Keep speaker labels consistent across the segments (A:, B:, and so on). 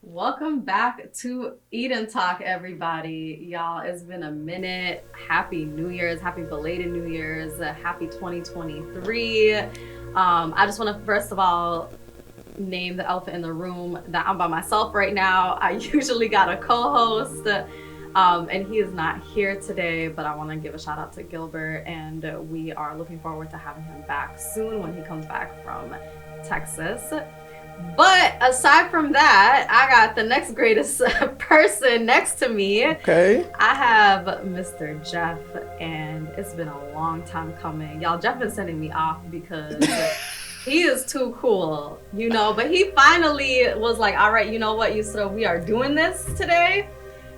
A: Welcome back to Eat&Talk, everybody. Y'all, it's been a minute. Happy New Year's, happy belated New Year's, happy 2023. I just want to first of all name the elephant in the room that I'm by myself right now. I usually got a co-host, and he is not here today, but I want to give a shout out to Gilbert, and we are looking forward to having him back soon when he comes back from Texas. But aside from that, I got the next greatest person next to me.
B: Okay.
A: I have Mr. Jeff, and it's been a long time coming. Y'all, Jeff been sending me off because he is too cool, you know, but he finally was like, all right, you know what, Yusra, we are doing this today,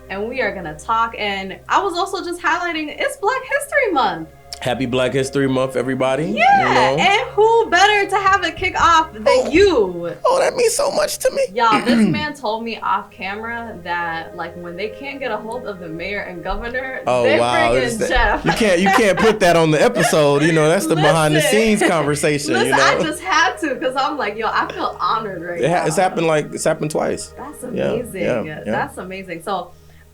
A: and we are gonna talk. And I was also just highlighting, it's Black History Month.
B: Happy Black History Month, everybody.
A: Yeah,
B: you know?
A: And who better to have it kick off than you?
B: Oh, that means so much to me.
A: Y'all, this man told me off camera that like when they can't get a hold of the mayor and governor, they bring in Jeff.
B: You can't put that on the episode. You know, that's the behind the scenes conversation.
A: Listen,
B: you know?
A: I just had to because I'm like, yo, I feel honored right now.
B: It's happened twice.
A: That's amazing.
B: Yeah.
A: That's amazing. So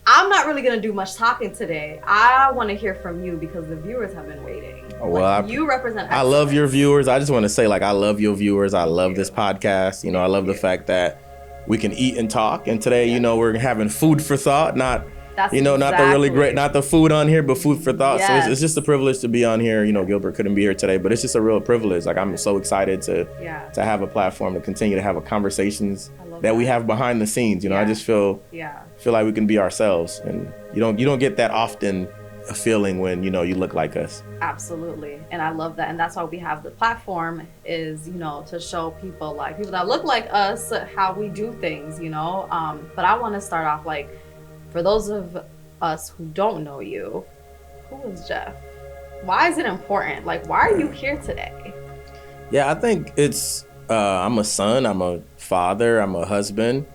A: I'm not really going to do much talking today. I want to hear from you because the viewers have been waiting.
B: Oh, well,
A: you represent excellence.
B: I love your viewers. I just want to say, I love your viewers. I love this podcast. You know, I love the fact that we can eat and talk. And today, you know, we're having food for thought, not the really great, not the food on here, but food for thought. Yes. So it's just a privilege to be on here. You know, Gilbert couldn't be here today, but it's just a real privilege. Like, I'm so excited to have a platform to continue to have conversations that we have behind the scenes. You know, I just feel like we can be ourselves, and you don't get that often a feeling when, you know, you look like us.
A: Absolutely. And I love that. And that's why we have the platform is, you know, to show people that look like us, how we do things, you know. But I want to start off, like, for those of us who don't know you, who is Jeff? Why is it important? Like, why are you here today?
B: Yeah, I think it's, I'm a son, I'm a father, I'm a husband.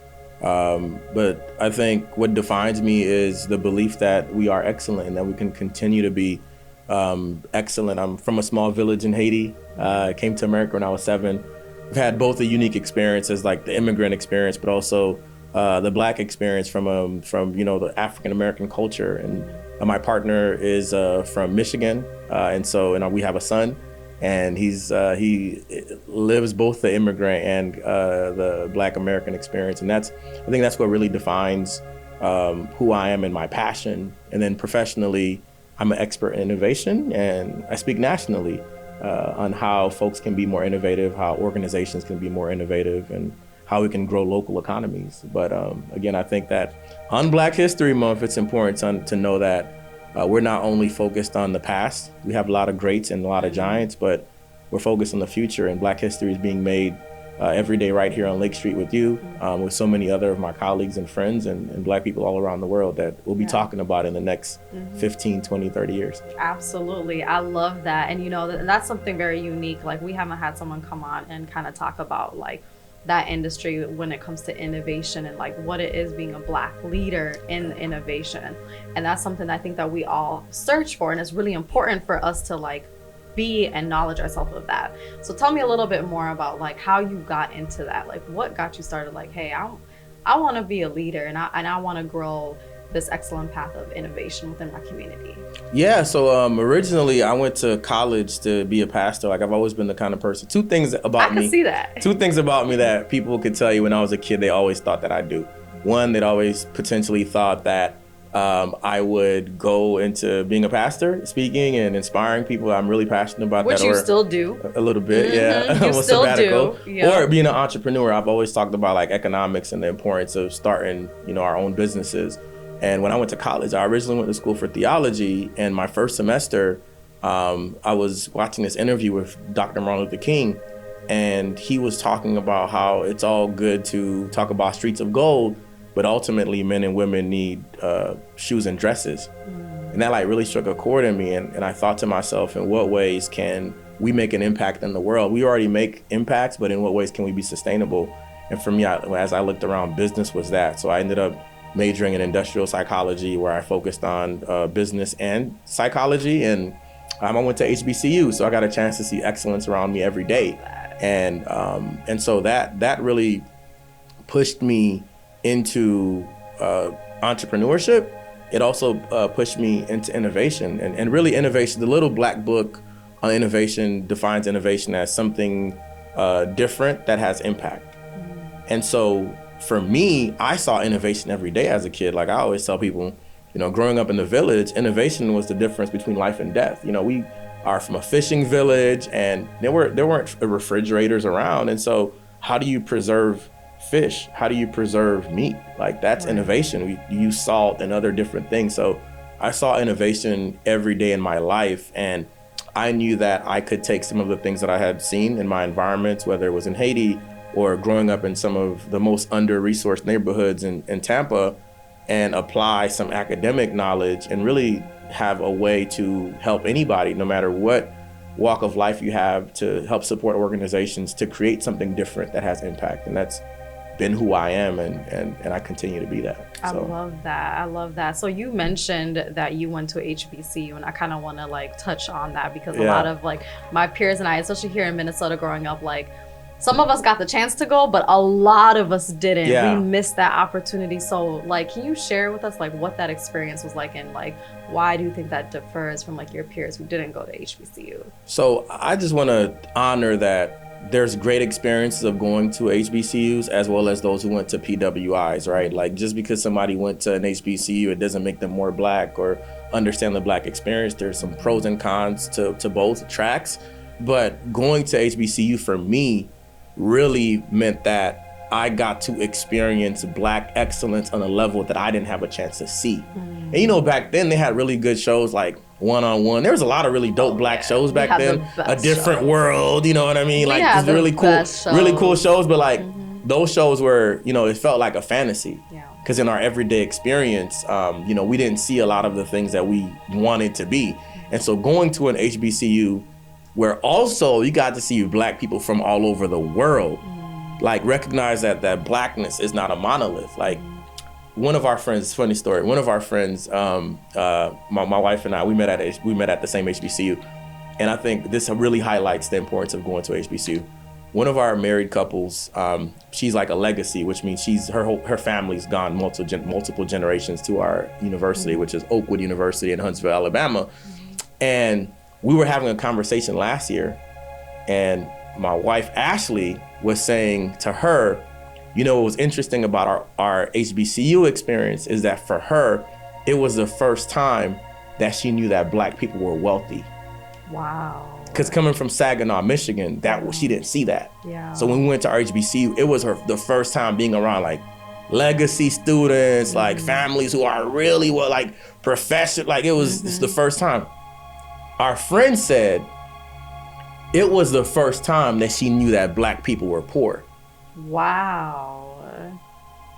B: But I think what defines me is the belief that we are excellent and that we can continue to be excellent. I'm from a small village in Haiti. I came to America when I was 7. I've had both a unique experience as like the immigrant experience, but also the Black experience from you know, the African American culture. And my partner is from Michigan, and we have a son. And he lives both the immigrant and the Black American experience, and I think that's what really defines who I am and my passion. And then professionally, I'm an expert in innovation, and I speak nationally on how folks can be more innovative, how organizations can be more innovative, and how we can grow local economies. But again, I think that on Black History Month, it's important to know that we're not only focused on the past. We have a lot of greats and a lot of giants, but we're focused on the future, and Black history is being made every day right here on Lake Street with you, with so many other of my colleagues and friends and Black people all around the world that we'll be talking about in the next 15, 20, 30 years.
A: Absolutely. I love that. And, you know, that's something very unique. Like, we haven't had someone come on and kind of talk about, like, that industry when it comes to innovation and like what it is being a Black leader in innovation. And that's something I think that we all search for, and it's really important for us to like be and knowledge ourselves of that. So tell me a little bit more about like how you got into that. Like, what got you started? Like, hey, I want to be a leader, and I want to grow this excellent path of innovation within my community.
B: Yeah, so originally I went to college to be a pastor. Like, I've always been the kind of person. Two things about me.
A: I can see that.
B: Two things about me that people could tell you when I was a kid they always thought that I do. One, they'd always potentially thought that I would go into being a pastor, speaking and inspiring people. I'm really passionate about that.
A: Which you still do.
B: A little bit, yeah.
A: You still do.
B: Yeah. Or being an entrepreneur. I've always talked about like economics and the importance of starting, you know, our own businesses. And when I went to college, I originally went to school for theology. And my first semester, I was watching this interview with Dr. Martin Luther King. And he was talking about how it's all good to talk about streets of gold, but ultimately men and women need shoes and dresses. And that like really struck a chord in me. And I thought to myself, in what ways can we make an impact in the world? We already make impacts, but in what ways can we be sustainable? And for me, as I looked around, business was that. So I ended up majoring in industrial psychology, where I focused on business and psychology. And I went to HBCU, so I got a chance to see excellence around me every day. And so that really pushed me into entrepreneurship, it also pushed me into innovation. And really innovation, the little black book on innovation defines innovation as something different that has impact. And so for me, I saw innovation every day as a kid. Like I always tell people, growing up in the village, innovation was the difference between life and death. We are from a fishing village, and there weren't refrigerators around. And so how do you preserve fish? How do you preserve meat? Like that's innovation. We use salt and other different things. So I saw innovation every day in my life, and I knew that I could take some of the things that I had seen in my environments, whether it was in Haiti or growing up in some of the most under-resourced neighborhoods in Tampa, and apply some academic knowledge and really have a way to help anybody, no matter what walk of life you have, to help support organizations to create something different that has impact. And that's been who I am, and I continue to be that.
A: I love that. So you mentioned that you went to HBCU, and I kind of want to touch on that, because a lot of my peers and I, especially here in Minnesota growing up, some of us got the chance to go, but a lot of us didn't.
B: Yeah.
A: We missed that opportunity. So can you share with us what that experience was like, and why do you think that differs from your peers who didn't go to HBCU?
B: So I just want to honor that there's great experiences of going to HBCUs as well as those who went to PWIs, right? Just because somebody went to an HBCU, it doesn't make them more black or understand the black experience. There's some pros and cons to both tracks. But going to HBCU for me really meant that I got to experience black excellence on a level that I didn't have a chance to see. And back then they had really good shows like One-on-One. There was a lot of really dope black shows back then. A Different World, you know what I mean? These really cool shows, but those shows were, it felt like a fantasy.
A: Yeah.
B: Because in our everyday experience, we didn't see a lot of the things that we wanted to be. And so going to an HBCU where also you got to see black people from all over the world, recognize that blackness is not a monolith. One of our friends, funny story, one of our friends, my wife and I, we met at the same HBCU. And I think this really highlights the importance of going to HBCU. One of our married couples, she's like a legacy, which means her family's gone multiple generations to our university, which is Oakwood University in Huntsville, Alabama. And we were having a conversation last year, and my wife, Ashley, was saying to her, what was interesting about our HBCU experience is that for her, it was the first time that she knew that black people were wealthy.
A: Wow.
B: Because coming from Saginaw, Michigan, she didn't see that.
A: Yeah.
B: So when we went to our HBCU, it was the first time being around legacy students, families who are really professional. It's the first time. Our friend said it was the first time that she knew that black people were poor.
A: Wow.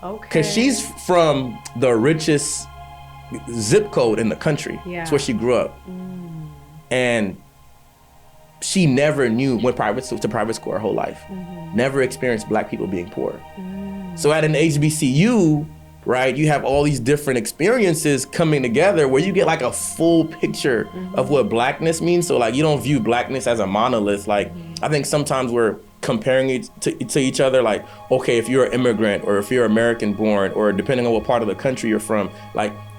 A: Okay.
B: Because she's from the richest zip code in the country.
A: Yeah.
B: That's where she grew up. And she never knew, went to private school her whole life. Never experienced black people being poor. So at an HBCU, right, you have all these different experiences coming together where you get a full picture of what blackness means. So you don't view blackness as a monolith. I think sometimes we're comparing it to each other. Okay, if you're an immigrant or if you're American born, or depending on what part of the country you're from,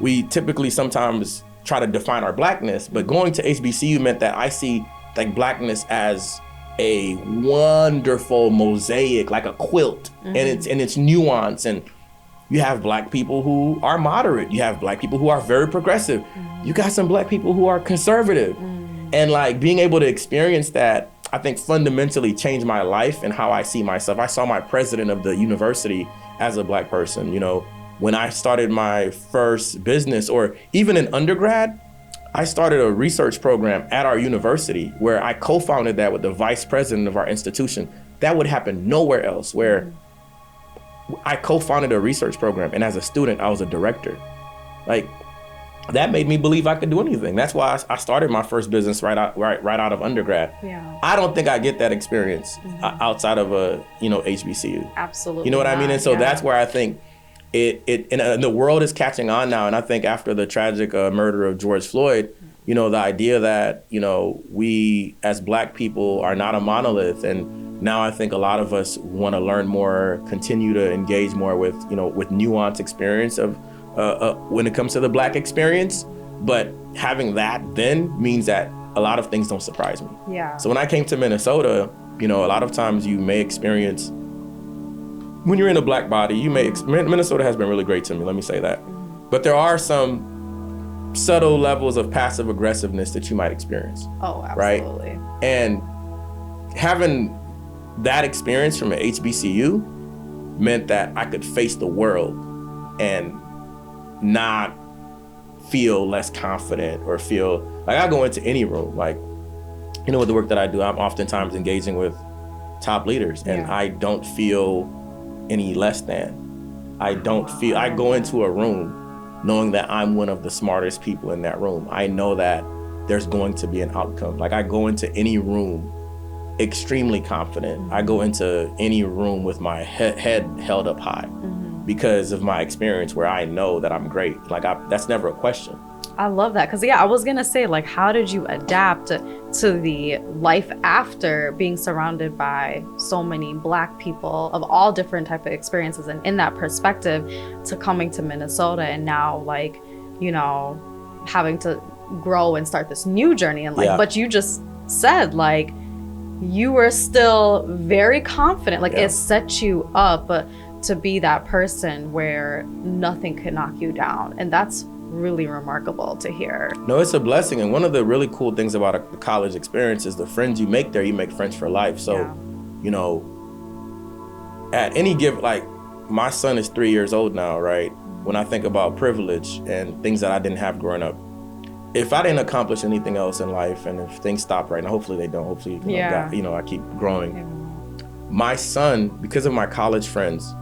B: we typically sometimes try to define our blackness. But going to HBCU meant that I see blackness as a wonderful mosaic, like a quilt, and its nuance. And you have black people who are moderate. You have black people who are very progressive. You got some black people who are conservative. And being able to experience that, I think fundamentally changed my life and how I see myself. I saw my president of the university as a black person. When I started my first business, or even in undergrad, I started a research program at our university where I co-founded that with the vice president of our institution. That would happen nowhere else, where I co-founded a research program, and as a student, I was a director. That made me believe I could do anything. That's why I started my first business right out of undergrad.
A: Yeah.
B: I don't think I get that experience outside of a HBCU.
A: Absolutely.
B: You know what I mean? And so that's where I think and the world is catching on now. And I think after the tragic murder of George Floyd, the idea that we as black people are not a monolith, and now I think a lot of us want to learn more, continue to engage more with, with nuanced experience of when it comes to the Black experience. But having that then means that a lot of things don't surprise me.
A: Yeah.
B: So when I came to Minnesota, a lot of times you may experience, when you're in a Black body, Minnesota has been really great to me, let me say that. But there are some subtle levels of passive aggressiveness that you might experience.
A: Oh, absolutely.
B: Right? And having that experience from an HBCU meant that I could face the world and not feel less confident or feel like I go into any room, like, with the work that I do, I'm oftentimes engaging with top leaders and I don't feel any less than. I go into a room knowing that I'm one of the smartest people in that room. I know that there's going to be an outcome. Like, I go into any room extremely confident. I go into any room with my head held up high because of my experience, where I know that I'm great. Like, that's never a question.
A: I love that. Because I was going to say, like, how did you adapt to the life after being surrounded by so many Black people of all different type of experiences, and in that perspective to coming to Minnesota and now, like, having to grow and start this new journey in life. But you just said, like, you were still very confident. Like, it set you up to be that person where nothing could knock you down. And that's really remarkable to hear.
B: No, it's a blessing. And one of the really cool things about a college experience is the friends you make there, you make friends for life. So, at any given, like, my son is 3 years old now, right? When I think about privilege and things that I didn't have growing up, if I didn't accomplish anything else in life, and if things stop right now, hopefully they don't, hopefully, I keep growing. My son, because of my college friends,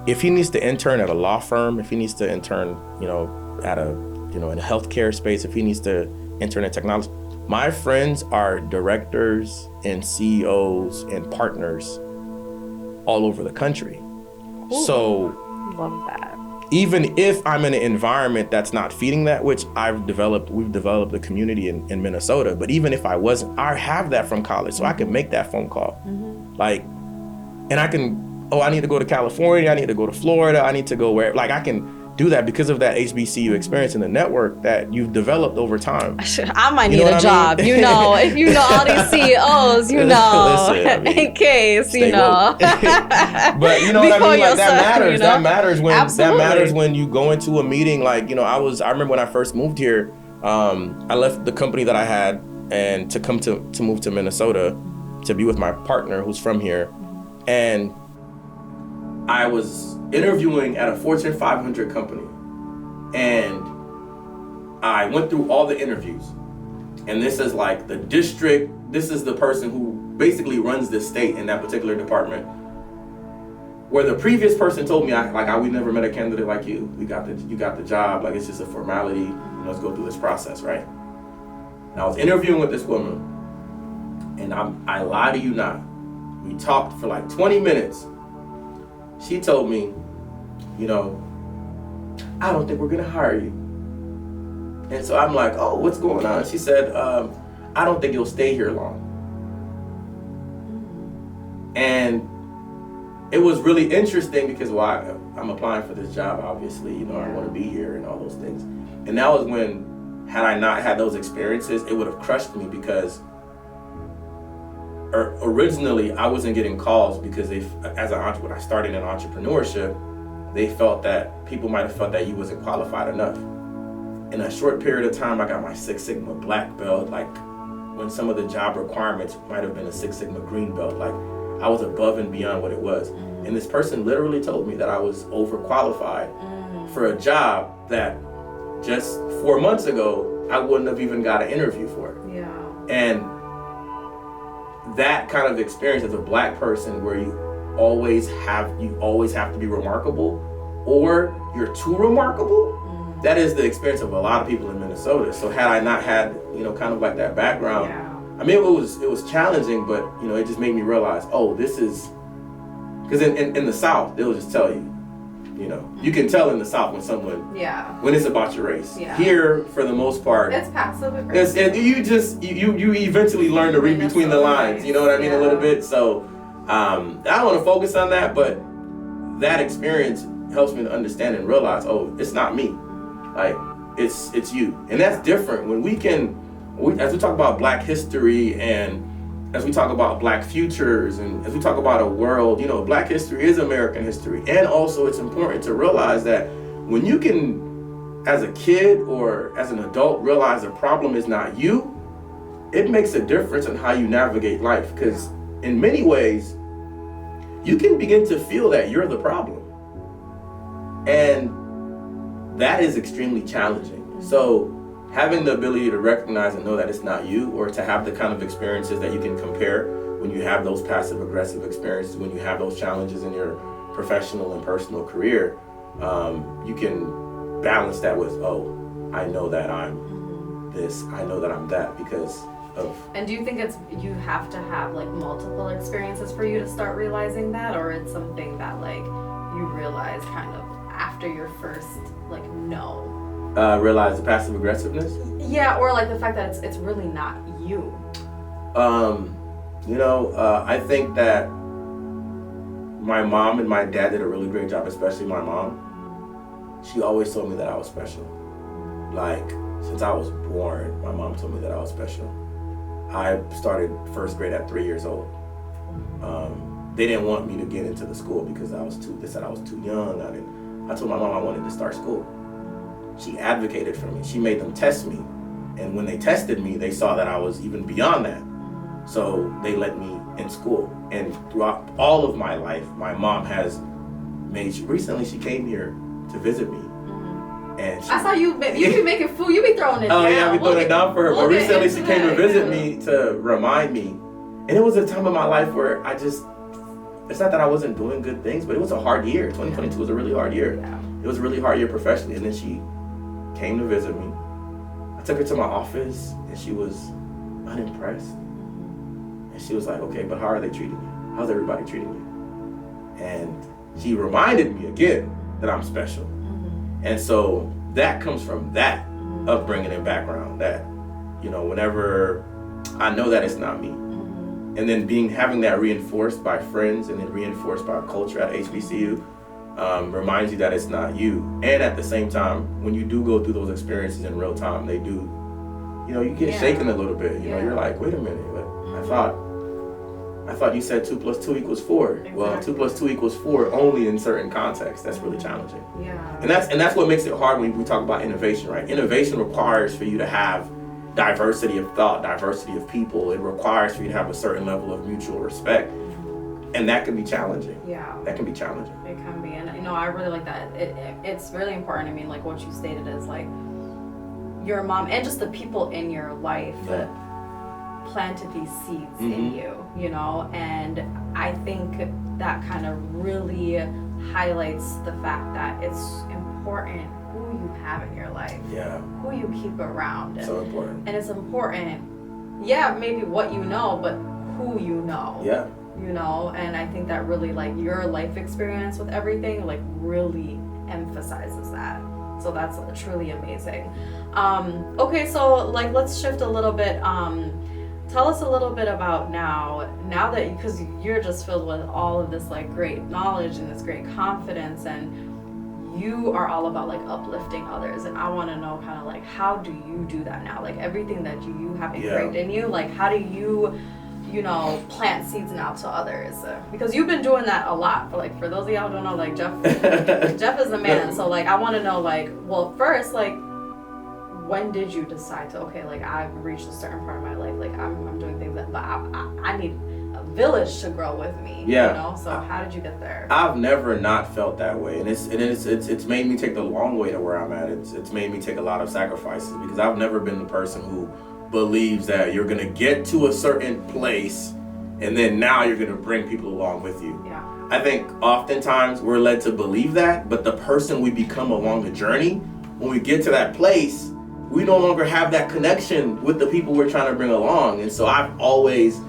B: if he needs to intern at a law firm, if he needs to intern, at a, in a healthcare space, if he needs to intern in technology, my friends are directors and CEOs and partners all over the country.
A: Ooh,
B: so
A: love that.
B: Even if I'm in an environment that's not feeding that, which we've developed a community in Minnesota, but even if I wasn't, I have that from college, so I can make that phone call. Like, and I can, I need to go to California, I need to go to Florida, I need to go where, like, I can do that because of that HBCU experience and the network that you've developed over time.
A: I might need a job, if you know all these CEOs, listen, in case,
B: but you know what I mean? Like, that matters when you go into a meeting. Like, I remember when I first moved here, I left the company that I had and to move to Minnesota to be with my partner who's from here. And I was interviewing at a Fortune 500 company, and I went through all the interviews, and this is like the district, this is the person who basically runs the state in that particular department, where the previous person told me, we never met a candidate like you. You got the job, like, it's just a formality, let's go through this process, right? And I was interviewing with this woman, and I lie to you not, we talked for like 20 minutes. She told me, I don't think we're gonna hire you. And so I'm like, oh, what's going on? She said, I don't think you'll stay here long. And it was really interesting because, I'm applying for this job, obviously, I want to be here and all those things. And that was when, had I not had those experiences, it would have crushed me, because originally I wasn't getting calls because when I started in entrepreneurship, they felt that people might have felt that you wasn't qualified enough. In a short period of time, I got my Six Sigma black belt, like, when some of the job requirements might have been a Six Sigma green belt. Like, I was above and beyond what it was. And this person literally told me that I was overqualified for a job that just 4 months ago, I wouldn't have even got an interview for.
A: Yeah.
B: And that kind of experience as a Black person, where you always have to be remarkable, or you're too remarkable, that is the experience of a lot of people in Minnesota. So had I not had, kind of like that background, I mean, it was challenging, but, it just made me realize, this is, because in the South, they'll just tell you, You know, you can tell in the South when when it's about your race.
A: Yeah.
B: Here, for the most part,
A: it's passive aggressive.
B: You eventually learn to read between the lines. You know what I mean, a little bit. So I don't want to focus on that, but that experience helps me to understand and realize, oh, it's not me, like it's you, and that's different when as we talk about Black history and as we talk about Black futures and as we talk about a world, you know, Black history is American history. And also it's important to realize that when you can, as a kid or as an adult, realize the problem is not you, it makes a difference in how you navigate life. Because in many ways, you can begin to feel that you're the problem. And that is extremely challenging. So having the ability to recognize and know that it's not you, or to have the kind of experiences that you can compare when you have those passive aggressive experiences, when you have those challenges in your professional and personal career, you can balance that with, oh, I know that I'm this, I know that I'm that because of.
A: And do you think you have to have like multiple experiences for you to start realizing that, or it's something that like you realize kind of after your first like no?
B: Realize the passive aggressiveness?
A: Yeah, or like the fact that it's really not you.
B: I think that my mom and my dad did a really great job, especially my mom. She always told me that I was special. Like, since I was born, my mom told me that I was special. I started first grade at 3 years old. They didn't want me to get into the school because they said I was too young. I told my mom I wanted to start school. She advocated for me. She made them test me. And when they tested me, they saw that I was even beyond that. So they let me in school. And throughout all of my life, my mom has recently she came here to visit me. And
A: I saw you be making food, you be throwing it down.
B: Oh yeah, I be throwing it down for her. But recently she came to visit me to remind me. And it was a time in my life where it's not that I wasn't doing good things, but it was a hard year. 2022 was a really hard year. Yeah. It was a really hard year professionally. And then she came to visit me. I took her to my office and she was unimpressed. And she was like, okay, but how are they treating you? How's everybody treating you? And she reminded me again that I'm special. And so that comes from that upbringing and background, that, you know, whenever I know that it's not me. And then having that reinforced by friends and then reinforced by culture at HBCU, reminds you that it's not you. And at the same time, when you do go through those experiences in real time, they do, you know, you get shaken a little bit. You know, you're like, wait a minute, but I thought you said 2 + 2 = 4. Exactly. Well, 2 + 2 = 4 only in certain contexts. That's really challenging. Yeah. And that's what makes it hard when we talk about innovation, right? Innovation requires for you to have diversity of thought, diversity of people. It requires for you to have a certain level of mutual respect. And that can be challenging. Yeah. That can be challenging.
A: It can be. And, you know, I really like that. It's really important. I mean, like what you stated is like your mom and just the people in your life that planted these seeds in you, you know? And I think that kind of really highlights the fact that it's important who you have in your life. Yeah. Who you keep around.
B: So important.
A: And it's important, maybe what you know, but who you know. Yeah. You know, and I think that really like your life experience with everything like really emphasizes that. So that's truly amazing. Okay, so like let's shift a little bit. Tell us a little bit about now that because you're just filled with all of this like great knowledge and this great confidence, and you are all about like uplifting others, and I want to know kind of like how do you do that now? Like everything that you have ingrained in you, like how do you know, plant seeds now to others? Because you've been doing that a lot. For those of y'all who don't know, like Jeff is the man. So like I want to know like, well, first like when did you decide to like I've reached a certain part of my life, like I'm doing things that, but I need a village to grow with me. Yeah. You know. So how did you get there?
B: I've never not felt that way, and it's made me take the long way to where I'm at. It's made me take a lot of sacrifices because I've never been the person who believes that you're gonna get to a certain place and then now you're gonna bring people along with you. Yeah. I think oftentimes we're led to believe that, but the person we become along the journey, when we get to that place, we no longer have that connection with the people we're trying to bring along. And so I've always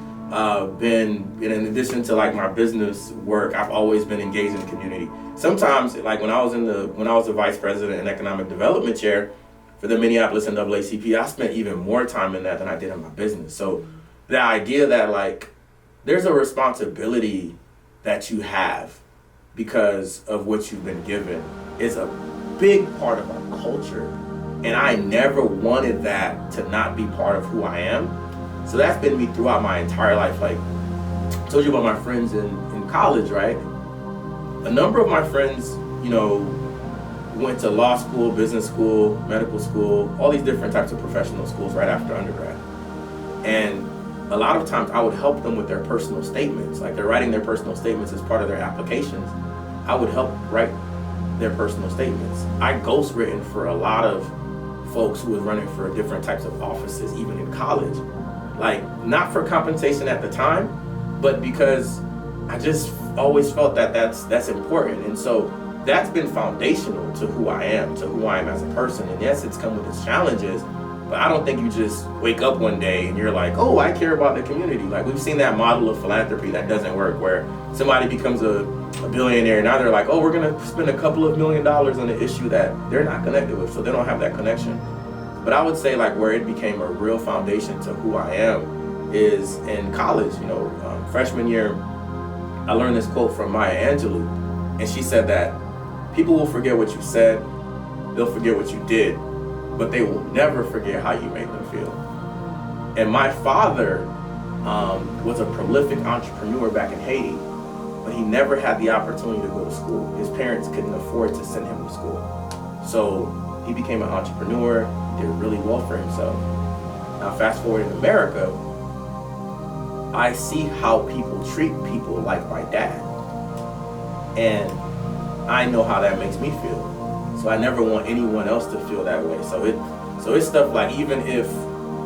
B: been, in addition to like my business work, I've always been engaged in the community. Sometimes, like when I was the vice president and economic development chair for the Minneapolis NAACP, I spent even more time in that than I did in my business. So the idea that like there's a responsibility that you have because of what you've been given is a big part of our culture. And I never wanted that to not be part of who I am. So that's been me throughout my entire life. Like I told you about my friends in college, right? A number of my friends, you know, went to law school, business school, medical school, all these different types of professional schools right after undergrad. And a lot of times I would help them with their personal statements. Like they're writing their personal statements as part of their applications. I would help write their personal statements. I ghostwritten for a lot of folks who was running for different types of offices, even in college. Like, not for compensation at the time, but because I just always felt that that's important. And so that's been foundational to who I am as a person. And yes, it's come with its challenges, but I don't think you just wake up one day and you're like, oh, I care about the community. Like, we've seen that model of philanthropy that doesn't work, where somebody becomes a billionaire, now they're like, oh, we're gonna spend a couple of $1 million on an issue that they're not connected with, so they don't have that connection. But I would say like where it became a real foundation to who I am is in college. You know, freshman year, I learned this quote from Maya Angelou, and she said that people will forget what you said, they'll forget what you did, but they will never forget how you made them feel. And my father was a prolific entrepreneur back in Haiti, but he never had the opportunity to go to school. His parents couldn't afford to send him to school. So he became an entrepreneur, did really well for himself. Now fast forward in America, I see how people treat people like my dad. And I know how that makes me feel. So I never want anyone else to feel that way. So it's stuff like, even if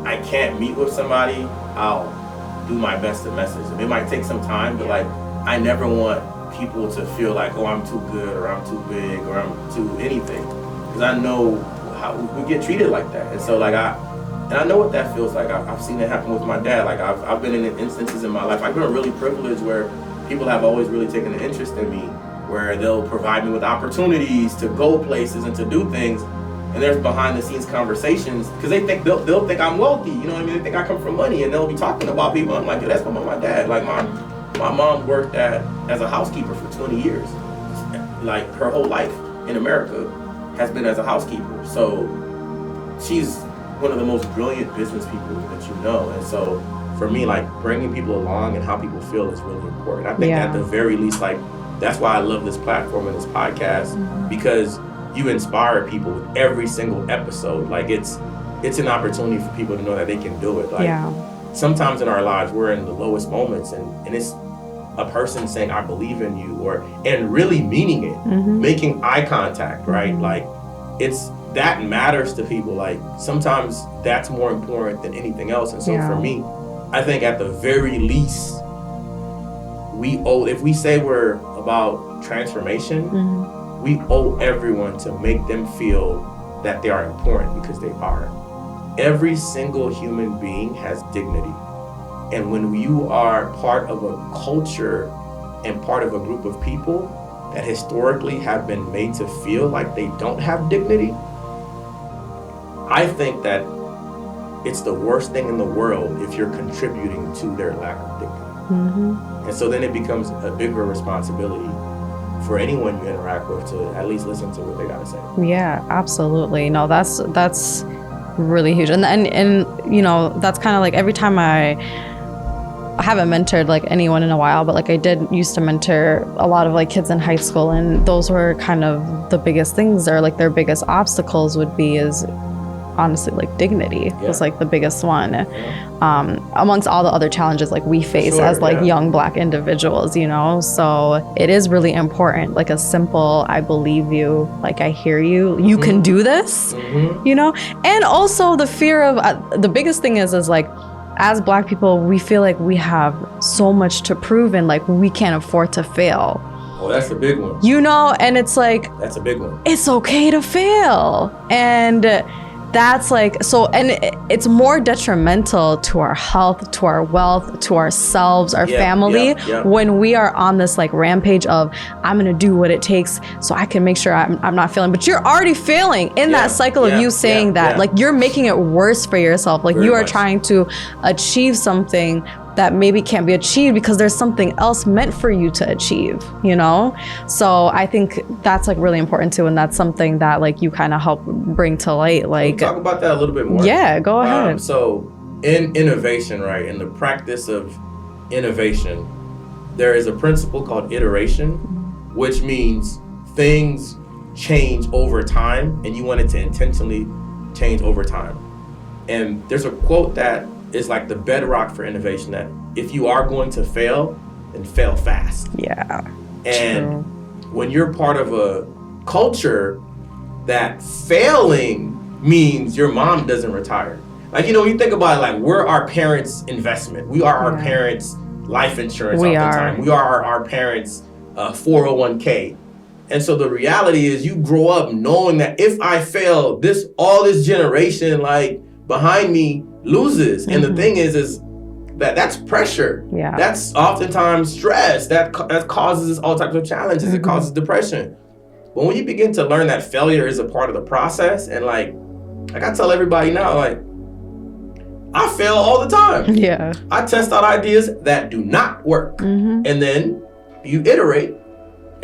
B: I can't meet with somebody, I'll do my best to message them. It might take some time, but like, I never want people to feel like, oh, I'm too good, or I'm too big, or I'm too anything. Because I know how we get treated like that. And so like I know what that feels like. I've seen it happen with my dad. Like I've been in instances in my life. I've been really privileged where people have always really taken an interest in me, where they'll provide me with opportunities to go places and to do things. And there's behind the scenes conversations, because they think they'll think I'm wealthy. You know what I mean? They think I come from money, and they'll be talking about people. I'm like, yeah, that's my dad. Like my mom worked as a housekeeper for 20 years. Like her whole life in America has been as a housekeeper. So she's one of the most brilliant business people that you know. And so for me, like bringing people along and how people feel is really important. I think at the very least, like that's why I love this platform and this podcast, because you inspire people with every single episode. Like it's an opportunity for people to know that they can do it. Like sometimes in our lives, we're in the lowest moments, and it's a person saying, I believe in you, and really meaning it, making eye contact, right? Like it's, that matters to people. Like sometimes that's more important than anything else. And so for me, I think at the very least, we owe, if we say we're about transformation, we owe everyone to make them feel that they are important, because they are. Every single human being has dignity. And when you are part of a culture and part of a group of people that historically have been made to feel like they don't have dignity, I think that it's the worst thing in the world if you're contributing to their lack of dignity. And so then it becomes a bigger responsibility for anyone you interact with to at least listen to what they gotta say.
A: Yeah, absolutely. No, that's really huge. And you know, that's kind of like every time I haven't mentored like anyone in a while, but like I did used to mentor a lot of like kids in high school, and those were kind of the biggest things, or like their biggest obstacles would be is honestly like dignity was like the biggest one, amongst all the other challenges like we face as like young Black individuals, you know. So it is really important, like a simple I believe you, like I hear you, you can do this, you know. And also the fear of the biggest thing is like, as Black people, we feel like we have so much to prove, and like we can't afford to fail.
B: Oh, that's a big one.
A: You know, and it's like,
B: that's a big one.
A: It's okay to fail. And that's like, so, and it's more detrimental to our health, to our wealth, to ourselves, our family, when we are on this like rampage of, I'm going to do what it takes so I can make sure I'm not failing. But you're already failing in that cycle of you saying that. Like, you're making it worse for yourself. Like, you are trying to achieve something that maybe can't be achieved because there's something else meant for you to achieve, you know? So I think that's like really important too. And that's something that like you kind of help bring to light. Like,
B: talk about that a little bit more.
A: Yeah, go ahead.
B: So in innovation, right, in the practice of innovation, there is a principle called iteration, which means things change over time and you want it to intentionally change over time. And there's a quote that is like the bedrock for innovation, that if you are going to fail, then fail fast.
A: Yeah.
B: And when you're part of a culture that failing means your mom doesn't retire. Like, you know, when you think about it, like, we're our parents' investment. We are our parents' life insurance oftentimes. We are our parents' 401k. And so the reality is you grow up knowing that if I fail, all this generation like behind me loses. And the thing is that's pressure. Yeah. That's oftentimes stress. That causes all types of challenges. It causes depression. But when you begin to learn that failure is a part of the process, and like I tell everybody now, like, I fail all the time.
A: Yeah. I
B: test out ideas that do not work. And then you iterate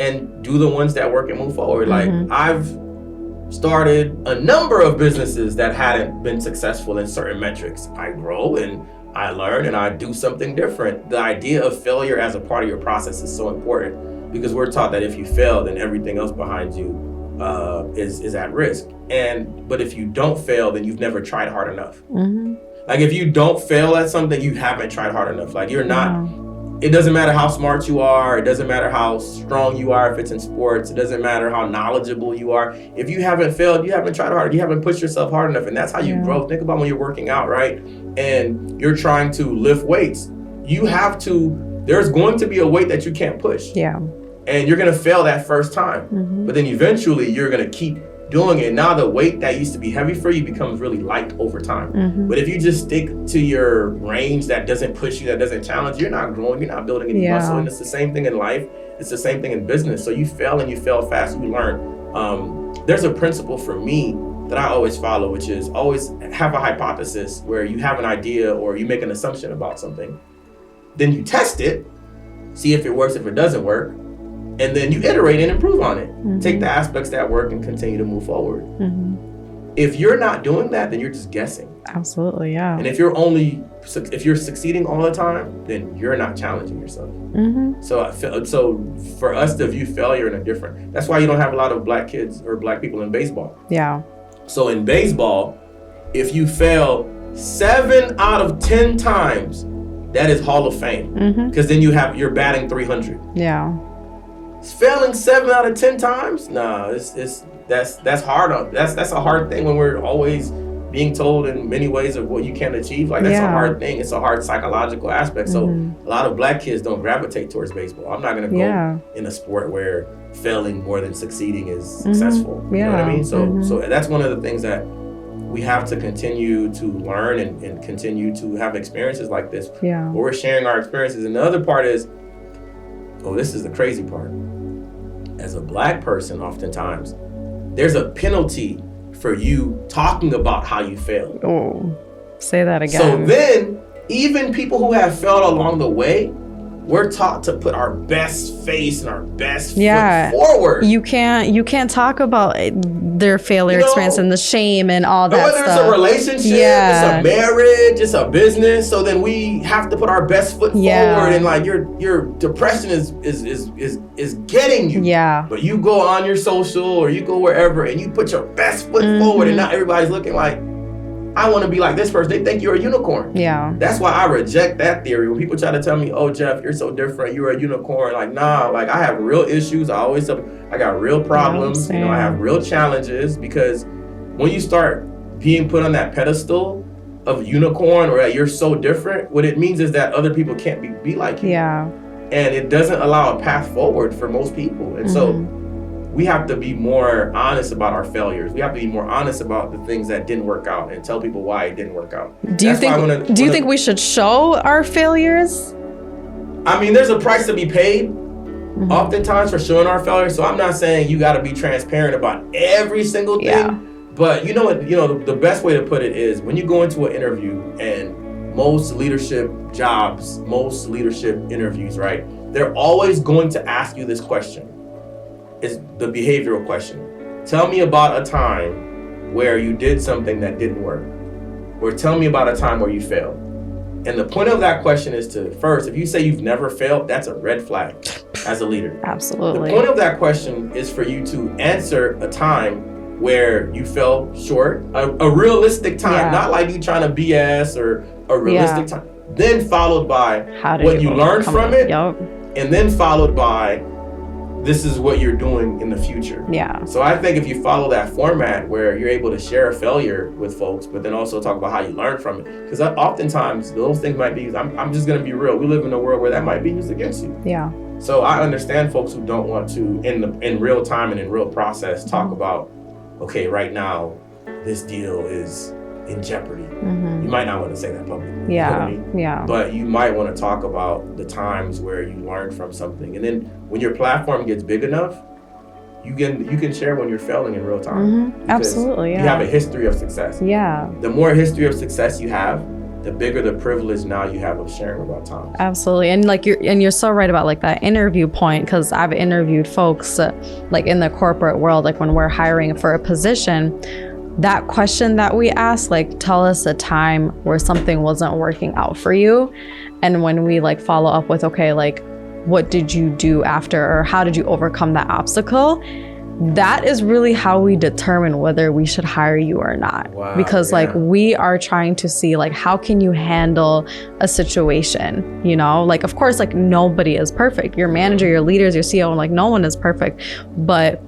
B: and do the ones that work and move forward. Like, I've started a number of businesses that hadn't been successful in certain metrics. I grow and I learn and I do something different. The idea of failure as a part of your process is so important, because we're taught that if you fail, then everything else behind you is at risk. But if you don't fail, then you've never tried hard enough. Like, if you don't fail at something, you haven't tried hard enough. Like, you're not. It doesn't matter how smart you are. It doesn't matter how strong you are if it's in sports. It doesn't matter how knowledgeable you are. If you haven't failed, you haven't tried hard. You haven't pushed yourself hard enough. And that's how you grow. Think about when you're working out, right? And you're trying to lift weights. There's going to be a weight that you can't push.
A: Yeah.
B: And you're going to fail that first time. But then eventually you're going to keep doing it. Now the weight that used to be heavy for you becomes really light over time. But if you just stick to your range that doesn't push you, that doesn't challenge, you're not growing, you're not building any muscle. And it's the same thing in life. It's the same thing in business. So you fail and you fail fast, you learn. There's a principle for me that I always follow, which is always have a hypothesis where you have an idea or you make an assumption about something. Then you test it, see if it works, if it doesn't work. And then you iterate and improve on it. Take the aspects that work and continue to move forward. If you're not doing that, then you're just guessing.
A: Absolutely, yeah.
B: And if you're succeeding all the time, then you're not challenging yourself. So for us to view failure in a different, that's why you don't have a lot of black kids or black people in baseball.
A: Yeah.
B: So in baseball, if you fail 7 out of 10 times, that is Hall of Fame. Because then you're batting 300.
A: Yeah.
B: Failing 7 out of 10 times? Nah, that's hard. That's a hard thing when we're always being told in many ways of what you can achieve. Like, that's a hard thing. It's a hard psychological aspect. So a lot of black kids don't gravitate towards baseball. I'm not gonna go in a sport where failing more than succeeding is successful. You know what I mean? So that's one of the things that we have to continue to learn and continue to have experiences like this.
A: Yeah.
B: Where we're sharing our experiences. And the other part is, this is the crazy part. As a black person, oftentimes, there's a penalty for you talking about how you failed.
A: Oh, say that again.
B: So then, even people who have failed along the way, we're taught to put our best face and our best foot forward.
A: You can't talk about their failure experience and the shame and all that
B: whether
A: stuff.
B: It's a relationship, it's a marriage, it's a business. So then we have to put our best foot forward, and like your depression is getting you.
A: Yeah.
B: But you go on your social or you go wherever and you put your best foot forward, and not everybody's looking like, I want to be like this person. They think you're a unicorn.
A: Yeah.
B: That's why I reject that theory. When people try to tell me, oh, Jeff, you're so different, you're a unicorn. Like, nah, like, I have real issues. I always tell people, I got real problems. I have real challenges, because when you start being put on that pedestal of unicorn, or that you're so different, what it means is that other people can't be like you.
A: Yeah.
B: And it doesn't allow a path forward for most people. And so we have to be more honest about our failures. We have to be more honest about the things that didn't work out and tell people why it didn't work out.
A: Do you think we should show our failures?
B: I mean, there's a price to be paid oftentimes for showing our failures. So I'm not saying you got to be transparent about every single thing. Yeah. But you know what? The best way to put it is when you go into an interview, and most leadership jobs, most leadership interviews, right? They're always going to ask you this question. It's the behavioral question. Tell me about a time where you did something that didn't work, or tell me about a time where you failed. And the point of that question is to, first, if you say you've never failed, that's a red flag as a leader.
A: Absolutely.
B: The point of that question is for you to answer a time where you fell short, a realistic time, not like you trying to BS or a realistic time. Then followed by what you learned from it, and then followed by this is what you're doing in the future.
A: Yeah.
B: So I think if you follow that format where you're able to share a failure with folks, but then also talk about how you learned from it, because oftentimes those things might be used. I'm just going to be real. We live in a world where that might be used against you.
A: Yeah.
B: So I understand folks who don't want to, in real time and in real process, talk about, okay, right now, this deal is in jeopardy. You might not want to say that publicly.
A: Yeah.
B: You know what I mean?
A: Yeah.
B: But you might want to talk about the times where you learned from something. And then when your platform gets big enough, you can share when you're failing in real time.
A: Absolutely. Yeah.
B: You have a history of success.
A: Yeah.
B: The more history of success you have, the bigger the privilege now you have of sharing about times.
A: Absolutely. And you're so right about like that interview point, because I've interviewed folks like in the corporate world, like when we're hiring for a position, that question that we ask, like, tell us a time where something wasn't working out for you. And when we like follow up with, okay, like, what did you do after, or how did you overcome that obstacle? That is really how we determine whether we should hire you or not.
B: Wow,
A: because like we are trying to see like, how can you handle a situation? You know, like, of course, like nobody is perfect. Your manager, your leaders, your CEO, like no one is perfect, but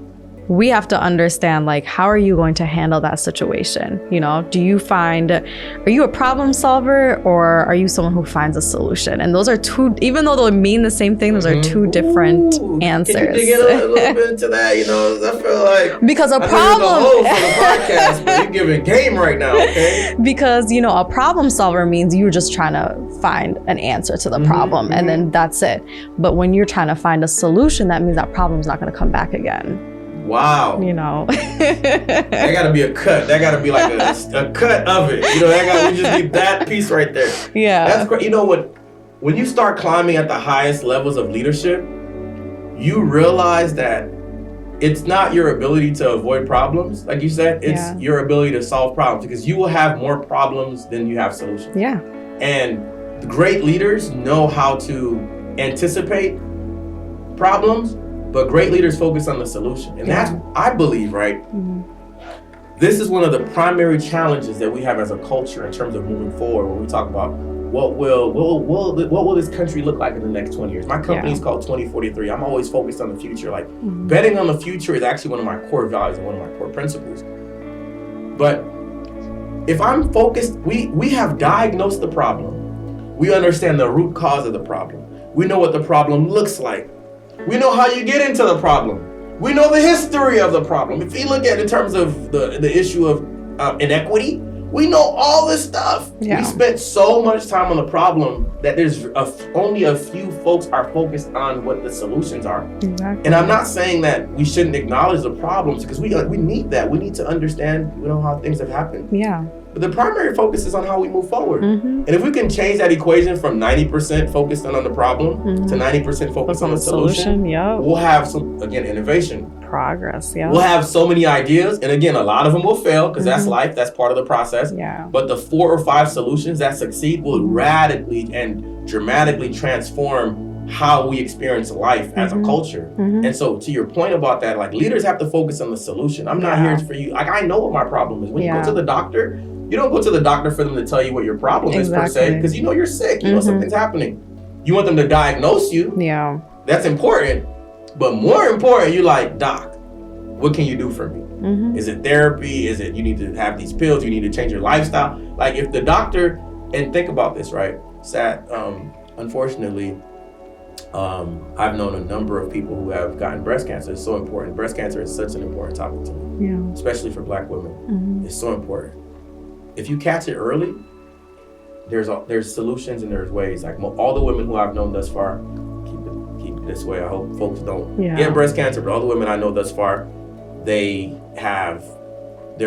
A: we have to understand, like, how are you going to handle that situation? You know, are you a problem solver, or are you someone who finds a solution? And those are two, even though they mean the same thing, those are two different answers.
B: Can you dig in a little bit into that? You know, I feel like
A: because a problem.
B: I know you're the host of the podcast, but you're giving game right now, okay?
A: Because a problem solver means you're just trying to find an answer to the problem, and then that's it. But when you're trying to find a solution, that means that problem's not going to come back again.
B: Wow.
A: You know.
B: That gotta be a cut. That gotta be like a cut of it. You know, we just need that piece right there.
A: Yeah.
B: That's great. You know what? When you start climbing at the highest levels of leadership, you realize that it's not your ability to avoid problems, like you said, it's your ability to solve problems, because you will have more problems than you have solutions.
A: Yeah.
B: And great leaders know how to anticipate problems, but great leaders focus on the solution. And that's, I believe, right? This is one of the primary challenges that we have as a culture in terms of moving forward when we talk about what will this country look like in the next 20 years. My company is called 2043. I'm always focused on the future. Like betting on the future is actually one of my core values and one of my core principles. But if I'm focused, we have diagnosed the problem. We understand the root cause of the problem. We know what the problem looks like. We know how you get into the problem. We know the history of the problem. If you look at it in terms of the issue of inequity, we know all this stuff. We spent so much time on the problem that there's only a few folks are focused on what the solutions are.
A: Exactly.
B: And I'm not saying that we shouldn't acknowledge the problems, because we need that. We need to understand, how things have happened.
A: Yeah.
B: But the primary focus is on how we move forward. And if we can change that equation from 90% focused on the problem to 90% focused on the solution, we'll have some, again, innovation.
A: Progress,
B: We'll have so many ideas. And again, a lot of them will fail, because that's life. That's part of the process.
A: Yeah.
B: But the 4 or 5 solutions that succeed will radically and dramatically transform how we experience life as a culture. And so to your point about that, like leaders have to focus on the solution. I'm not here for you. Like, I know what my problem is. When you go to the doctor, you don't go to the doctor for them to tell you what your problem is per se, because you're sick, something's happening. You want them to diagnose you.
A: Yeah.
B: That's important. But more important, you're like, doc, what can you do for me? Is it therapy? Is it you need to have these pills? You need to change your lifestyle? Like if the doctor, and think about this, right? Unfortunately, I've known a number of people who have gotten breast cancer. It's so important. Breast cancer is such an important topic to me, especially for Black women. It's so important. If you catch it early, there's solutions and there's ways. Like all the women who I've known thus far, keep it this way. I hope folks don't get breast cancer, but all the women I know thus far, they're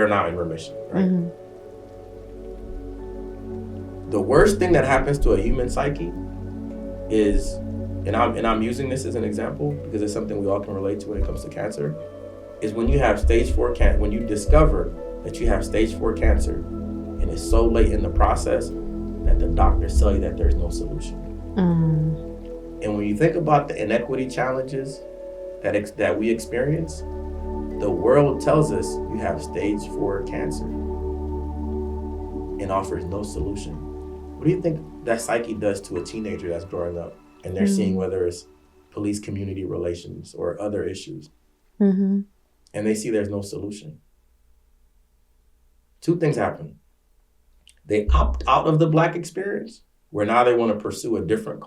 B: now in remission, right? The worst thing that happens to a human psyche is, and I'm using this as an example because it's something we all can relate to when it comes to cancer, is when you have stage 4 cancer, when you discover that you have stage 4 cancer, and it's so late in the process that the doctors tell you that there's no solution. And when you think about the inequity challenges that we experience, the world tells us you have stage 4 cancer and offers no solution. What do you think that psyche does to a teenager that's growing up and they're seeing whether it's police-community relations or other issues, and they see there's no solution? Two things happen. They opt out of the Black experience, where now they want to pursue a different,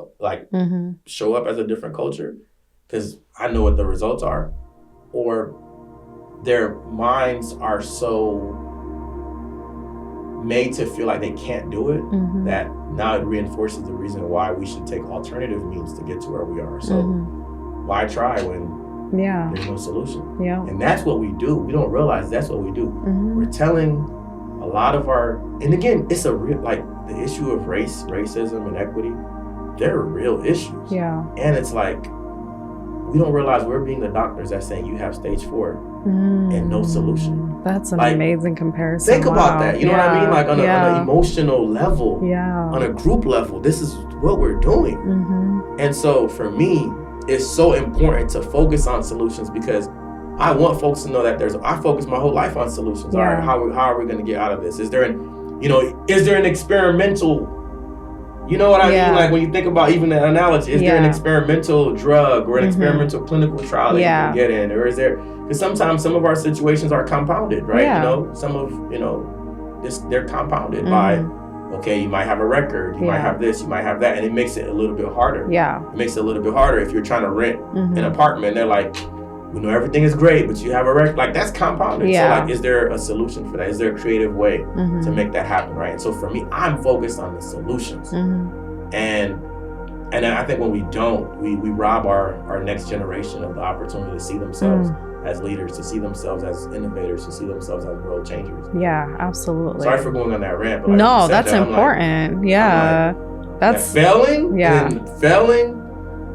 B: show up as a different culture, because I know what the results are, or their minds are so made to feel like they can't do it that now it reinforces the reason why we should take alternative means to get to where we are. So why try when there's no solution? And that's what we do. We don't realize that's what we do. We're telling a lot of and again, it's a real, the issue of racism and equity, they're real issues. And it's like, we don't realize we're being the doctors that's saying you have stage 4 and no solution.
C: That's an amazing comparison.
B: Think about that. You know what I mean? Like on an emotional level, on a group level, this is what we're doing. And so for me, it's so important to focus on solutions, because I want folks to know that I focus my whole life on solutions. All right, how are we going to get out of this? Is there an experimental, you know what I mean? Like when you think about even the analogy, is there an experimental drug or an experimental clinical trial that you can get in? Or is there, because sometimes some of our situations are compounded, right? They're compounded by, okay, you might have a record, you might have this, you might have that, and it makes it a little bit harder. It makes it a little bit harder if you're trying to rent an apartment. They're like, we know everything is great, but you have a record, that's compounded. So is there a solution for that? Is there a creative way to make that happen, right? And so for me, I'm focused on the solutions. And I think when we don't, we rob our next generation of the opportunity to see themselves as leaders, to see themselves as innovators, to see themselves as world changers.
C: Yeah, absolutely.
B: Sorry for going on that rant. But
C: no, that's important. That's
B: failing.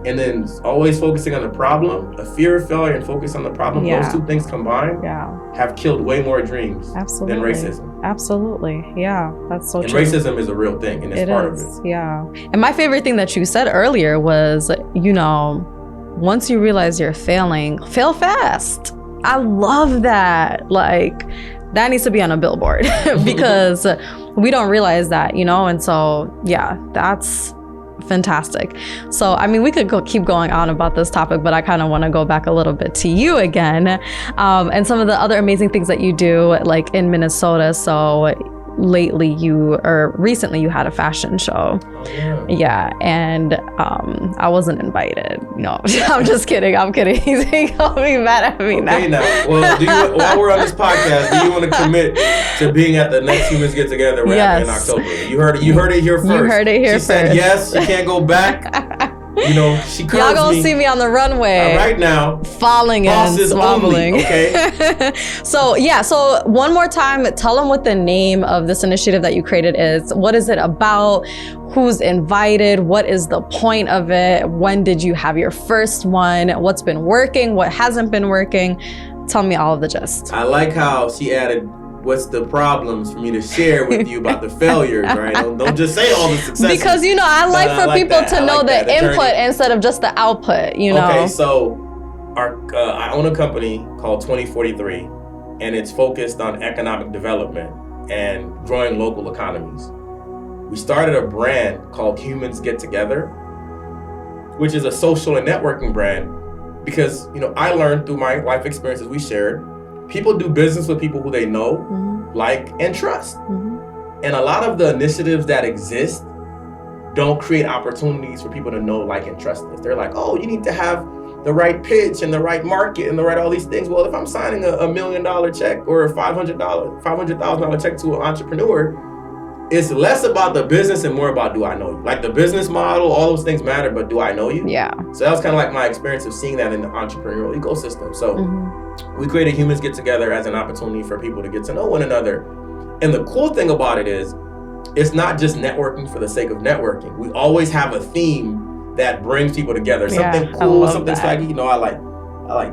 B: And then always focusing on the problem, a fear of failure and focus on the problem, those two things combined have killed way more dreams than racism.
C: Absolutely. Yeah, that's so true.
B: And racism is a real thing, and it's part of it.
C: Yeah. And my favorite thing that you said earlier was, once you realize you're failing, fail fast. I love that. That needs to be on a billboard because we don't realize that, and so, that's fantastic. So, we could keep going on about this topic, but I kind of want to go back a little bit to you again, and some of the other amazing things that you do, in Minnesota. So recently you had a fashion show. And I wasn't invited. No, I'm just kidding. I'm kidding. He's gonna be mad at me now.
B: Okay, now, well, while we're on this podcast, do you want to commit to being at the next Humans Get Together we're having in October? You heard it here first.
C: You heard it here first.
B: She said yes, she can't go back. She curves
C: Y'all gonna see me on the runway
B: right now,
C: falling and wobbling.
B: Okay.
C: So one more time, tell them what the name of this initiative that you created is. What is it about? Who's invited? What is the point of it? When did you have your first one? What's been working? What hasn't been working? Tell me all of the gist.
B: I like how she added, what's the problems for me to share with you about the failures, right? Don't just say all the successes.
C: Because, I like for people to know the input instead of just the output,
B: Okay, so I own a company called 2043, and it's focused on economic development and growing local economies. We started a brand called Humans Get Together, which is a social and networking brand because, I learned through my life experiences we shared, people do business with people who they know, like, and trust. And a lot of the initiatives that exist don't create opportunities for people to know, like, and trust us. They're like, oh, you need to have the right pitch and the right market and the right all these things. Well, if I'm signing a $1 million check or a $500,000 check to an entrepreneur, it's less about the business and more about, do I know you? Like, the business model, all those things matter, but do I know you?
C: Yeah.
B: So that was kind of like my experience of seeing that in the entrepreneurial ecosystem. So we created Humans Get Together as an opportunity for people to get to know one another. And the cool thing about it is, it's not just networking for the sake of networking. We always have a theme that brings people together. Something cool, something swaggy. You know, I like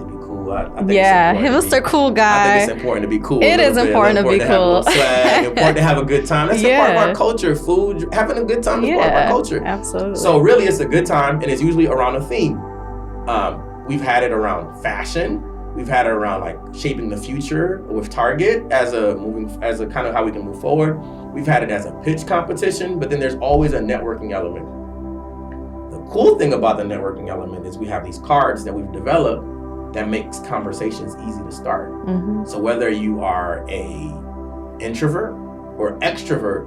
B: to be cool. I think
C: Mr. Cool Guy.
B: I think it's important to be cool.
C: It is important to be cool.
B: Swag, important to have a good time. That's a part of our culture. Food, having a good time is part of our culture.
C: Absolutely.
B: So really, it's a good time, and it's usually around a theme. We've had it around fashion. We've had it around, like, shaping the future with Target as a kind of how we can move forward. We've had it as a pitch competition, but then there's always a networking element. The cool thing about the networking element is we have these cards that we've developed that makes conversations easy to start. So whether you are a introvert or extrovert,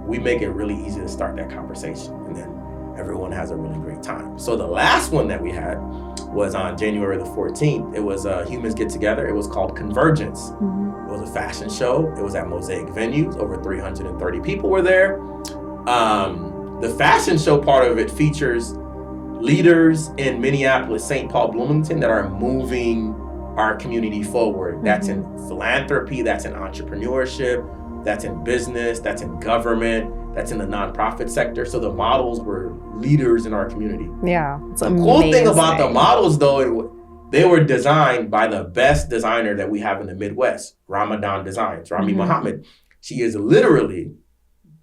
B: we make it really easy to start that conversation, and then everyone has a really great time. So the last one that we had was on January the 14th. It was Humans Get Together. It was called Convergence. It was a fashion show. It was at Mosaic Venues. Over 330 people were there. The fashion show part of it features leaders in Minneapolis, St. Paul, Bloomington that are moving our community forward. That's in philanthropy, that's in entrepreneurship, that's in business, that's in government, that's in the nonprofit sector. So the models were leaders in our community.
C: Yeah.
B: The cool thing about the models, though, they were designed by the best designer that we have in the Midwest, Ramadan Designs, Rami Muhammad. She is literally,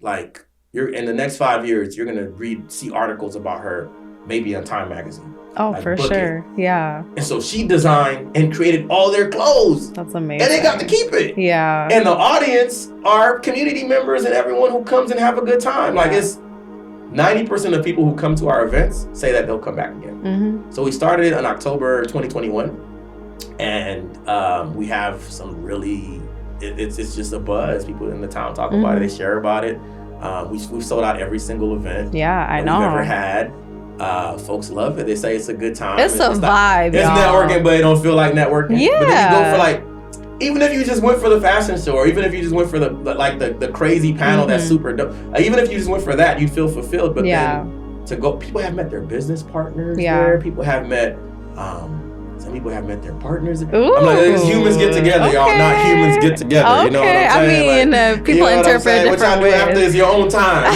B: like, you're in the next 5 years, you're gonna see articles about her, maybe on Time Magazine.
C: Oh,
B: like,
C: for sure. Yeah.
B: And so she designed and created all their clothes.
C: That's amazing.
B: And they got to keep it.
C: Yeah.
B: And the audience are community members and everyone who comes and have a good time. Like, it's 90% of people who come to our events say that they'll come back again. So we started it in October 2021. And we have some really, it's just a buzz. People in the town talk about it. They share about it. We've sold out every single event
C: I know.
B: we've ever had. Folks love it. They say it's a good time.
C: It's a vibe,
B: It's networking, but it don't feel like networking.
C: Yeah.
B: But then you go for, like, even if you just went for the fashion show, or even if you just went for the crazy panel that's super dope, even if you just went for that, you'd feel fulfilled. But then to go, people have met their business partners there. People have met, some people have met their partners.
C: Ooh,
B: I'm like, it's Humans Get Together, y'all, not Humans Get Together. You know what I'm saying?
C: I mean, people interpret different ways.
B: What y'all do after is your own time.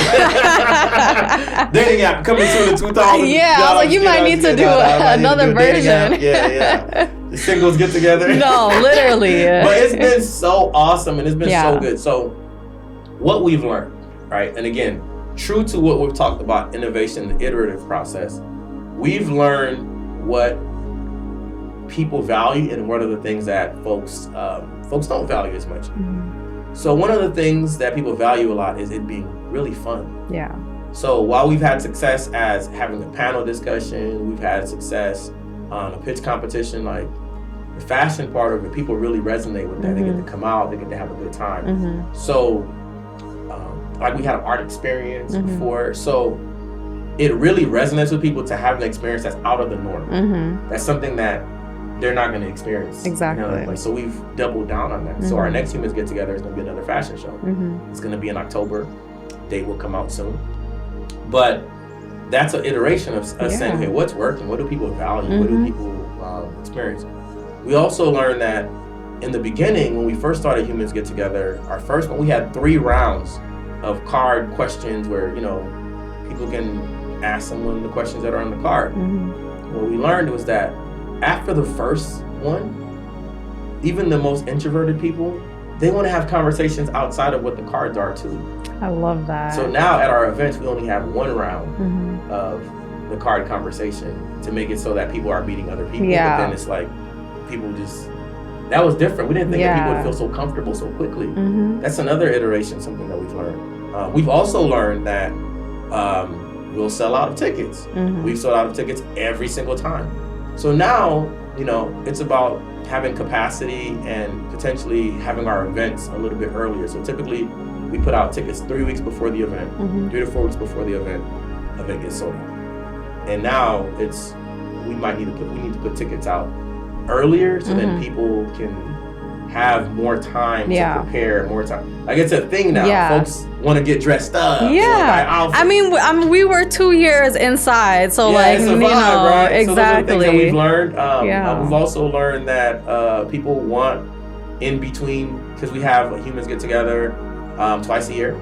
B: Dating app coming soon in 2000.
C: Yeah, I was like, you might need to do another version.
B: Yeah. The singles get together.
C: No, literally.
B: But it's been so awesome, and it's been so good. So what we've learned, right? And again, true to what we've talked about, innovation, the iterative process, we've learned what people value and what are the things that folks don't value as much. So one of the things that people value a lot is it being really fun.
C: Yeah.
B: So while we've had success as having a panel discussion, we've had success on a pitch competition, like the fashion part of it, people really resonate with that. They get to come out, they get to have a good time. So like we had an art experience before. So it really resonates with people to have an experience that's out of the norm. That's something that they're not going to experience.
C: Exactly.
B: You know, so we've doubled down on that. So our next Humans Get Together is going to be another fashion show. It's going to be in October. Date will come out soon. But that's an iteration of us saying, hey, what's working? What do people value? What do people experience? We also learned that in the beginning, when we first started Humans Get Together, our first one, we had 3 rounds of card questions where, you know, people can ask someone the questions that are on the card. What we learned was that after the first one, even the most introverted people, they want to have conversations outside of what the cards are too.
C: I love that.
B: So now at our events, we only have 1 round of the card conversation to make it so that people are meeting other people. But then it's like, people just, that was different. We didn't think that people would feel so comfortable so quickly. That's another iteration, something that we've learned. We've also learned that we'll sell out of tickets. We've sold out of tickets every single time. So now, you know, it's about having capacity and potentially having our events a little bit earlier. So typically we put out tickets 3 weeks before the event, 3 to 4 weeks before the event. event gets sold out. And now we need to put tickets out earlier so that people can have more time to prepare, more time. Like, it's a thing now.
C: Yeah.
B: Folks want to get dressed up.
C: Yeah. I mean, we were 2 years inside, so
B: it's a vibe, right?
C: exactly.
B: So those are the things that we've learned. We've also learned that people want in between, because we have Humans Get Together twice a year.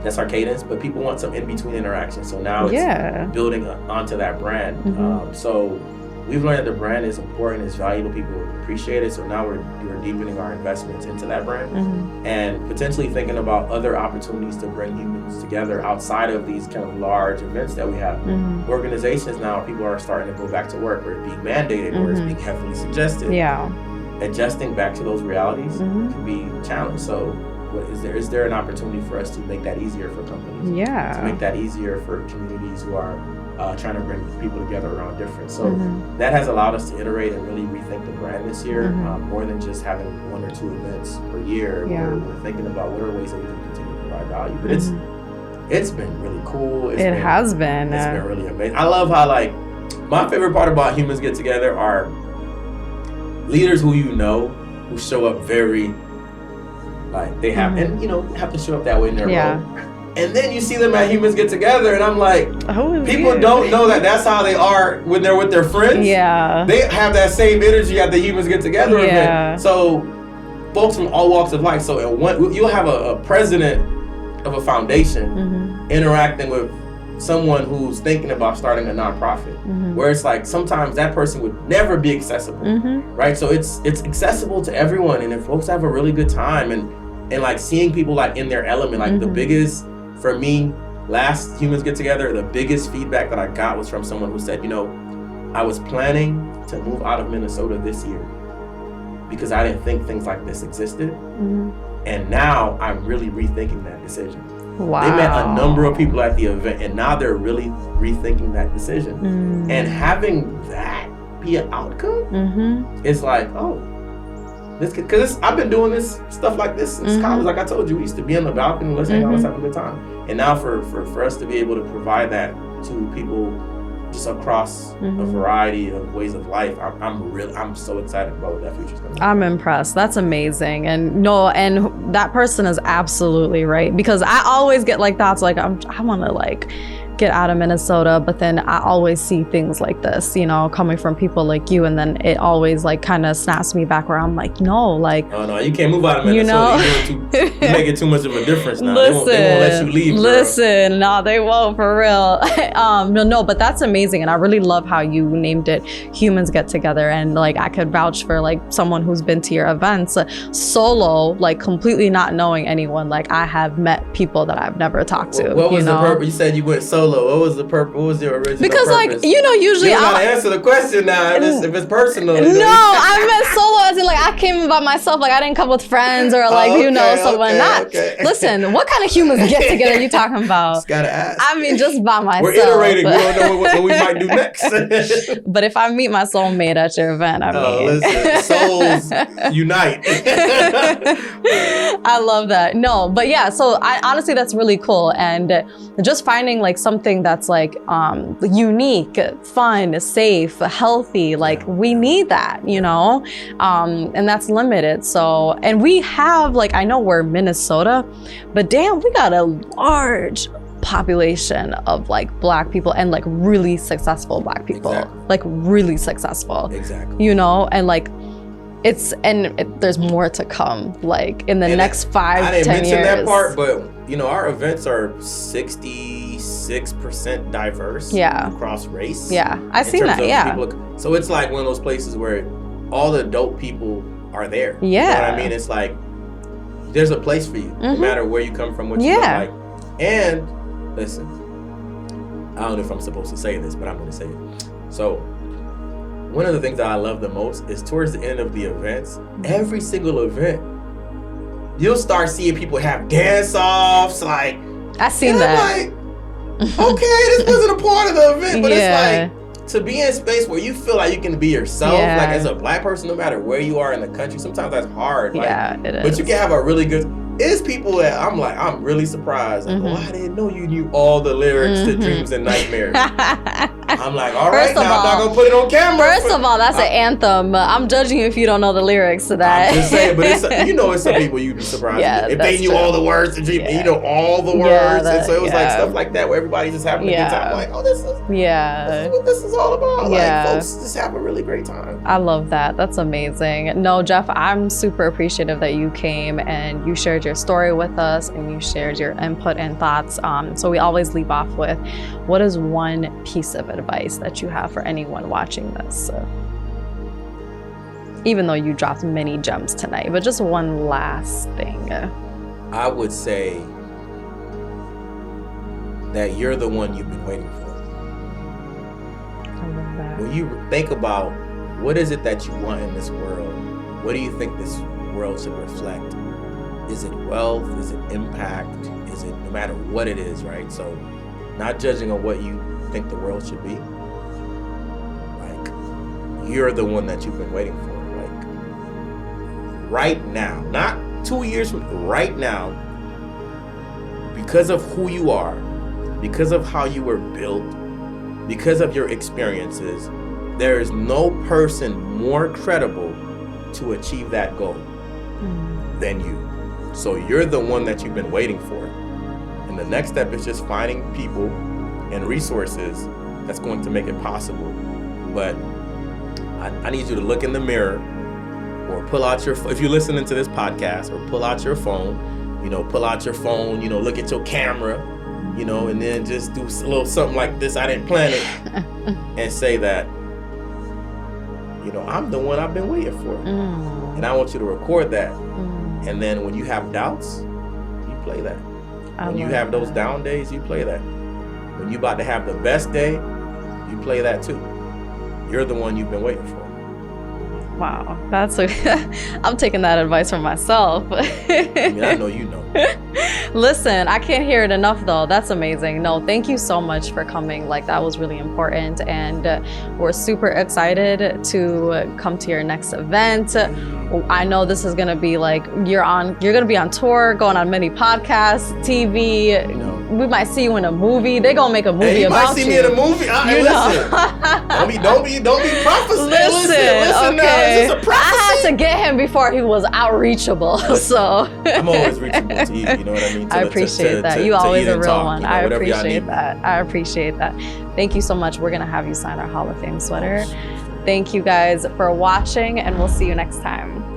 B: That's our cadence, but people want some in between interaction. So now it's building onto that brand. So we've learned that the brand is important, it's valuable, people appreciate it. So now we're deepening our investments into that brand and potentially thinking about other opportunities to bring humans together outside of these kind of large events that we have. Organizations now, people are starting to go back to work, where it's being mandated, or it's being heavily suggested. Adjusting back to those realities can be a challenge. So is there an opportunity for us to make that easier for companies? To make that easier for communities who are trying to bring people together around difference. So that has allowed us to iterate and really rethink the brand this year, more than just having 1 or 2 events per year. We're thinking about what are ways that we can continue to provide value. But it's been really cool. It's been really amazing. I love how, like, my favorite part about Humans Get Together are leaders who show up very, like, they have, and have to show up that way in their role. And then you see them at Humans Get Together, and I'm like, people don't know that that's how they are when they're with their friends. They have that same energy at the Humans Get Together event. So folks from all walks of life. So you'll have a president of a foundation interacting with someone who's thinking about starting a nonprofit, where it's like sometimes that person would never be accessible, right? So it's accessible to everyone, and if folks have a really good time and like seeing people like in their element, like the biggest, for me, last Humans Get Together, the biggest feedback that I got was from someone who said, I was planning to move out of Minnesota this year because I didn't think things like this existed, and now I'm really rethinking that decision. They met a number of people at the event, and now they're really rethinking that decision. And having that be an outcome is like, because I've been doing this stuff like this since college. Like I told you, we used to be on the balcony, let's hang out, let's have a good time. And now for us to be able to provide that to people just across a variety of ways of life, I'm so excited about what that future's gonna be.
C: I'm impressed. That's amazing. And that person is absolutely right, because I always get like thoughts like I want to like get out of Minnesota, but then I always see things like this, coming from people like you, and then it always like kind of snaps me back where I'm like, no, like,
B: oh no, you can't move out of Minnesota. You make it too much of a difference now. They won't let you leave.
C: Listen, no, they won't, for real. But that's amazing, and I really love how you named it Humans Get Together, and like I could vouch for like someone who's been to your events solo, like completely not knowing anyone. Like I have met people that I've never talked to.
B: What was the purpose? You said you went solo. What was the purpose? What was your original
C: because
B: purpose?
C: Like usually
B: you don't gotta answer the question now if it's personal.
C: No, I meant solo as in like I came by myself. Like I didn't come with friends or like someone. Listen, what kind of humans get together? You talking about?
B: Just gotta ask.
C: I mean, just by myself.
B: We're iterating. We don't know what we might do next.
C: But if I meet my soulmate at your event,
B: listen, souls unite.
C: I love that. No, but yeah. So I honestly, that's really cool, and just finding like something that's like unique, fun, safe, healthy. Like we need that, and that's limited. So, and we have like, I know we're Minnesota, but damn, we got a large population of like Black people and like really successful Black people, like really successful. And like there's more to come, like in the next 5-10 years.
B: I didn't mention that part, but our events are 66% diverse across race.
C: I've seen that.
B: So it's like one of those places where all the dope people are there. You know what I mean? It's like there's a place for you, no matter where you come from, what you look like. And listen, I don't know if I'm supposed to say this, but I'm going to say it. So one of the things that I love the most is towards the end of the events, every single event, you'll start seeing people have dance-offs, like...
C: I seen that.
B: Like, okay, this wasn't a part of the event, but it's like, to be in a space where you feel like you can be yourself, like as a Black person, no matter where you are in the country, sometimes that's hard. Like,
C: it is.
B: But you can have a really good... it's people that I'm really surprised. Like, I didn't know you knew all the lyrics to Dreams and Nightmares. I'm like, all right, now I'm not gonna put it on camera.
C: First of all, that's an anthem. I'm judging you if you don't know the lyrics to that.
B: I'm just saying, but it's some people you'd be surprised if they knew all the words to Dream. You know all the words, and so it was like stuff like that where everybody's just having a good time. I'm like, oh, this is what this is all about. Like, folks just have a really great time.
C: I love that. That's amazing. No, Jeff, I'm super appreciative that you came and you shared your story with us and you shared your input and thoughts. So we always leave off with, what is one piece of advice that you have for anyone watching this? Even though you dropped many gems tonight, but just one last thing.
B: I would say that you're the one you've been waiting for.
C: I love that.
B: When you think about what is it that you want in this world, what do you think this world should reflect? Is it wealth? Is it impact? Is it, no matter what it is, right? So not judging on what you think the world should be. Like, you're the one that you've been waiting for. Like, right now, not 2 years from right now, because of who you are, because of how you were built, because of your experiences, there is no person more credible to achieve that goal than you. So you're the one that you've been waiting for. And the next step is just finding people and resources that's going to make it possible. But I need you to look in the mirror, or pull out your, if you're listening to this podcast, or pull out your phone, look at your camera, and then just do a little something like this. I didn't plan it. And say that, I'm the one I've been waiting for. And I want you to record that. And then when you have doubts, you play that. When you have those down days, you play that. When you're about to have the best day, you play that too. You're the one you've been waiting for.
C: Wow, I'm taking that advice from myself.
B: I know you know.
C: Listen, I can't hear it enough though. That's amazing. No, thank you so much for coming. Like, that was really important, and we're super excited to come to your next event. I know this is gonna be like, you're gonna be on tour, going on many podcasts, TV. We might see you in a movie. They're gonna make a movie about you.
B: You might see me in a movie. Listen. don't be prophesying. Listen.
C: Okay.
B: Is this a prophecy?
C: I had to get him before he was outreachable. So
B: I'm always reachable to you. You know what I mean?
C: I appreciate that. You always a real one. I appreciate that. Thank you so much. We're gonna have you sign our Hall of Fame sweater. Thank you guys for watching, and we'll see you next time.